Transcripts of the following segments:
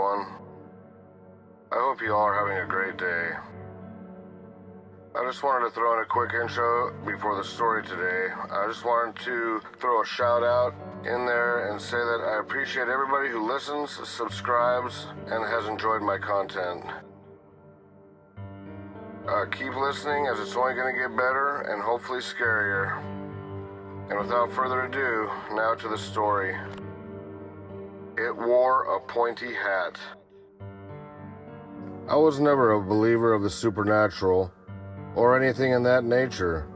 everyone. I hope you all are having a great day. I just wanted to throw in a quick intro before the story today. I just wanted to throw a shout out in there and say that I appreciate everybody who listens, subscribes, and has enjoyed my content. Keep listening, as it's only going to get better and hopefully scarier. And without further ado, now to the story. It wore a pointy hat. I was never a believer of the supernatural or anything in that nature,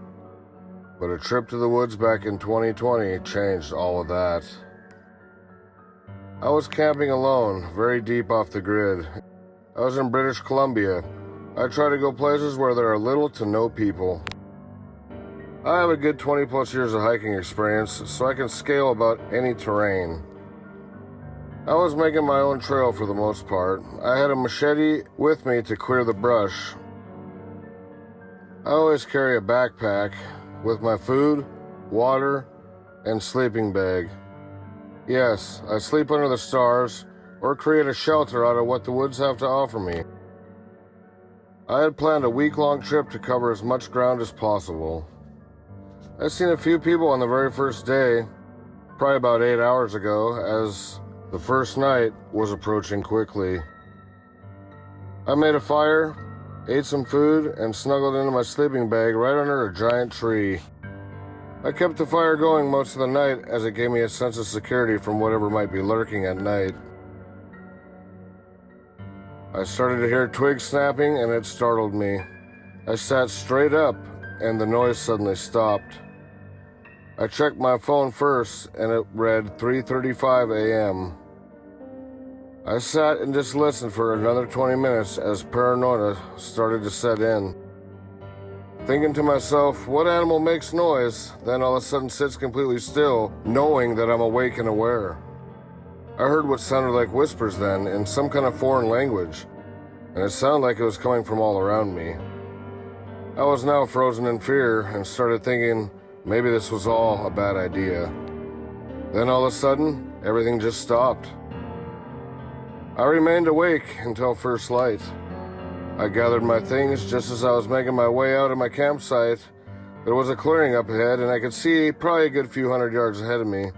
but a trip to the woods back in 2020 changed all of that. I was camping alone, very deep off the grid. I was in British Columbia. I try to go places where there are little to no people. I have a good 20 plus years of hiking experience, so I can scale about any terrain. I was making my own trail for the most part. I had a machete with me to clear the brush. I always carry a backpack with my food, water, and sleeping bag. Yes, I sleep under the stars or create a shelter out of what the woods have to offer me. I had planned a week-long trip to cover as much ground as possible. I'd seen a few people on the very first day, probably about 8 hours ago, as the first night was approaching quickly. I made a fire, ate some food, and snuggled into my sleeping bag right under a giant tree. I kept the fire going most of the night as it gave me a sense of security from whatever might be lurking at night. I started to hear twigs snapping and it startled me. I sat straight up and the noise suddenly stopped. I checked my phone first and it read 3:35 a.m. I sat and just listened for another 20 minutes as paranoia started to set in. Thinking to myself, what animal makes noise, then all of a sudden sits completely still, knowing that I'm awake and aware? I heard what sounded like whispers then, in some kind of foreign language, and it sounded like it was coming from all around me. I was now frozen in fear and started thinking maybe this was all a bad idea. Then all of a sudden, everything just stopped. I remained awake until first light. I gathered my things just as I was making my way out of my campsite. There was a clearing up ahead and I could see probably a good few hundred yards ahead of me.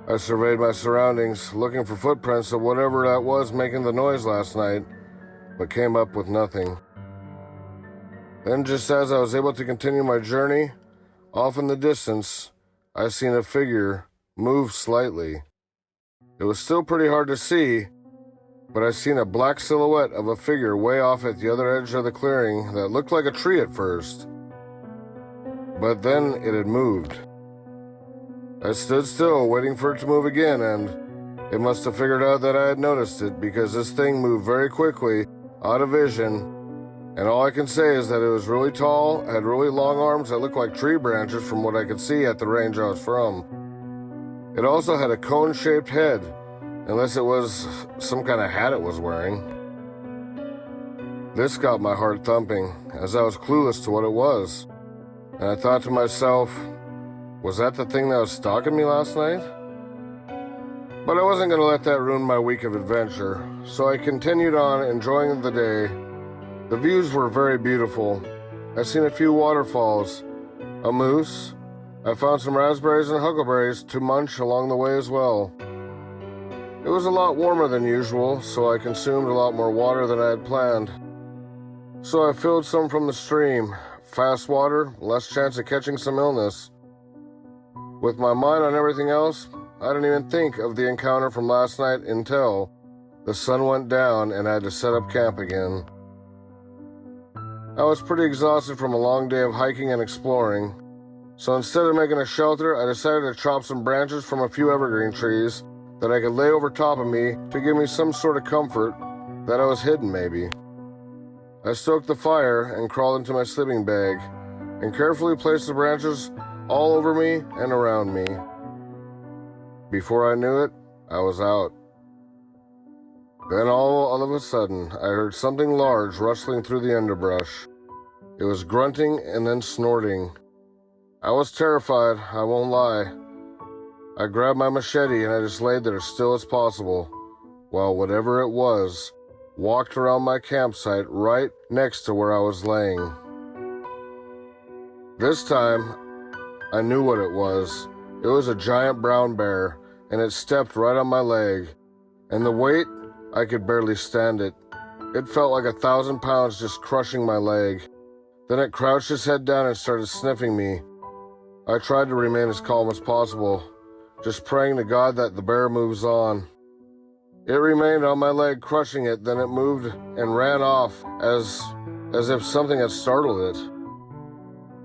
I surveyed my surroundings, looking for footprints of whatever that was making the noise last night, but came up with nothing. Then just as I was able to continue my journey, off in the distance, I seen a figure move slightly. It was still pretty hard to see, but I seen a black silhouette of a figure way off at the other edge of the clearing that looked like a tree at first. But then it had moved. I stood still, waiting for it to move again, and it must have figured out that I had noticed it because this thing moved very quickly, out of vision, and all I can say is that it was really tall, had really long arms that looked like tree branches from what I could see at the range I was from. It also had a cone-shaped head, unless it was some kind of hat it was wearing. This got my heart thumping, as I was clueless to what it was, and I thought to myself, was that the thing that was stalking me last night? But I wasn't going to let that ruin my week of adventure, so I continued on enjoying the day. The views were very beautiful. I seen a few waterfalls, a moose. I found some raspberries and huckleberries to munch along the way as well. It was a lot warmer than usual, so I consumed a lot more water than I had planned. So I filled some from the stream. Fast water, less chance of catching some illness. With my mind on everything else, I didn't even think of the encounter from last night until the sun went down and I had to set up camp again. I was pretty exhausted from a long day of hiking and exploring, so instead of making a shelter, I decided to chop some branches from a few evergreen trees that I could lay over top of me to give me some sort of comfort that I was hidden maybe. I stoked the fire and crawled into my sleeping bag and carefully placed the branches all over me and around me. Before I knew it, I was out. Then all of a sudden, I heard something large rustling through the underbrush. It was grunting and then snorting. I was terrified, I won't lie. I grabbed my machete and I just laid there as still as possible, while whatever it was walked around my campsite right next to where I was laying. This time, I knew what it was. It was a giant brown bear, and it stepped right on my leg. And the weight, I could barely stand it. It felt like 1,000 pounds just crushing my leg. Then it crouched its head down and started sniffing me. I tried to remain as calm as possible, just praying to God that the bear moves on. It remained on my leg, crushing it, then it moved and ran off as if something had startled it.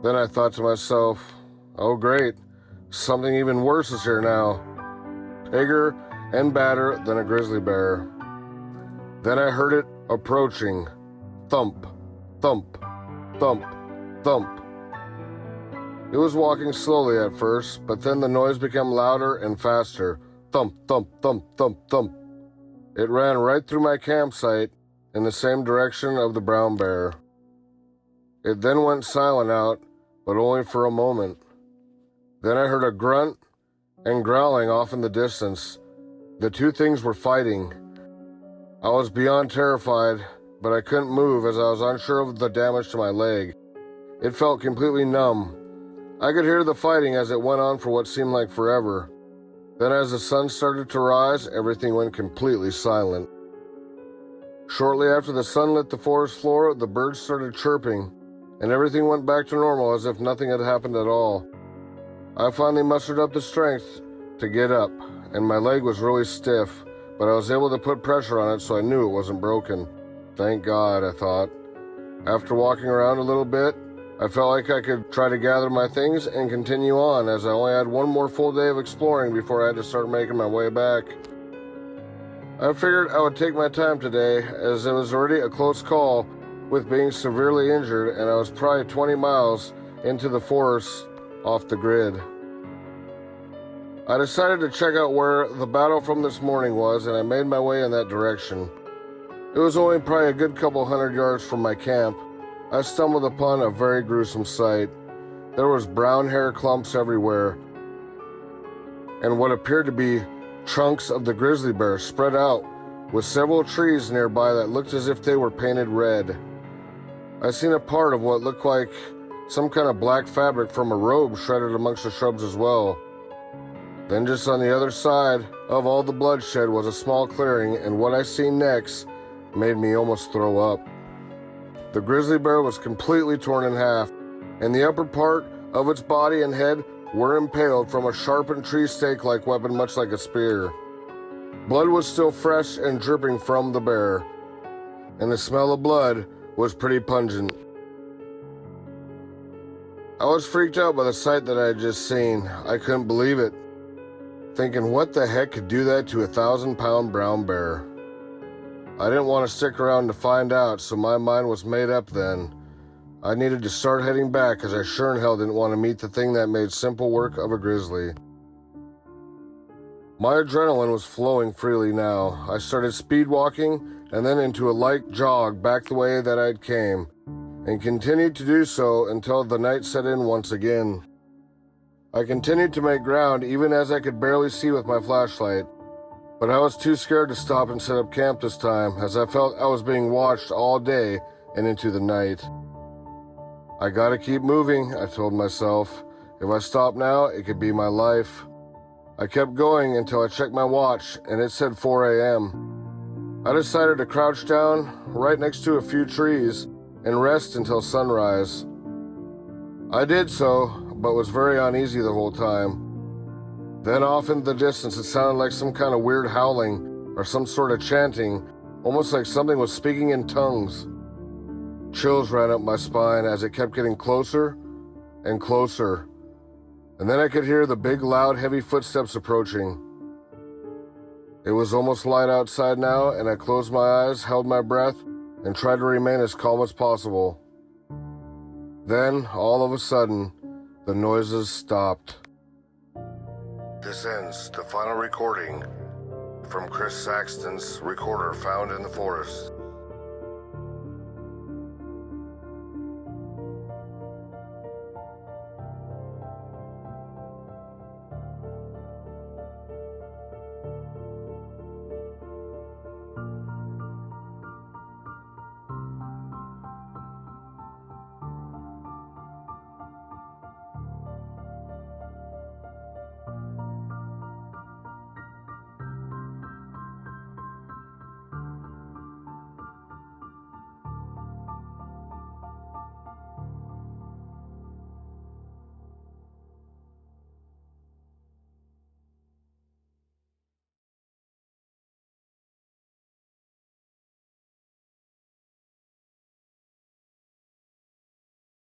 Then I thought to myself, oh great, something even worse is here now. Bigger and badder than a grizzly bear. Then I heard it approaching. Thump, thump, thump, thump. It was walking slowly at first, but then the noise became louder and faster. Thump, thump, thump, thump, thump. It ran right through my campsite in the same direction of the brown bear. It then went silent out, but only for a moment. Then I heard a grunt and growling off in the distance. The two things were fighting. I was beyond terrified, but I couldn't move as I was unsure of the damage to my leg. It felt completely numb. I could hear the fighting as it went on for what seemed like forever. Then as the sun started to rise, everything went completely silent. Shortly after the sun lit the forest floor, the birds started chirping, and everything went back to normal as if nothing had happened at all. I finally mustered up the strength to get up, and my leg was really stiff, but I was able to put pressure on it so I knew it wasn't broken. Thank God, I thought. After walking around a little bit, I felt like I could try to gather my things and continue on, as I only had one more full day of exploring before I had to start making my way back. I figured I would take my time today, as it was already a close call with being severely injured, and I was probably 20 miles into the forest off the grid. I decided to check out where the battle from this morning was, and I made my way in that direction. It was only probably a good couple 100 yards from my camp. I stumbled upon a very gruesome sight. There was brown hair clumps everywhere, and what appeared to be chunks of the grizzly bear spread out, with several trees nearby that looked as if they were painted red. I seen a part of what looked like some kind of black fabric from a robe shredded amongst the shrubs as well. Then just on the other side of all the bloodshed was a small clearing, and what I seen next made me almost throw up. The grizzly bear was completely torn in half, and the upper part of its body and head were impaled from a sharpened tree stake-like weapon, much like a spear. Blood was still fresh and dripping from the bear, and the smell of blood was pretty pungent. I was freaked out by the sight that I had just seen. I couldn't believe it, thinking what the heck could do that to a 1,000-pound brown bear. I didn't want to stick around to find out, so my mind was made up then. I needed to start heading back, as I sure in hell didn't want to meet the thing that made simple work of a grizzly. My adrenaline was flowing freely now. I started speed walking and then into a light jog back the way that I'd came, and continued to do so until the night set in once again. I continued to make ground even as I could barely see with my flashlight. But I was too scared to stop and set up camp this time, as I felt I was being watched all day and into the night. I gotta keep moving, I told myself. If I stop now, it could be my life. I kept going until I checked my watch, and it said 4 a.m. I decided to crouch down right next to a few trees and rest until sunrise. I did so, but was very uneasy the whole time. Then off in the distance, it sounded like some kind of weird howling or some sort of chanting, almost like something was speaking in tongues. Chills ran up my spine as it kept getting closer and closer, and then I could hear the big, loud, heavy footsteps approaching. It was almost light outside now, and I closed my eyes, held my breath, and tried to remain as calm as possible. Then, all of a sudden, the noises stopped. This ends the final recording from Chris Saxton's recorder found in the forest.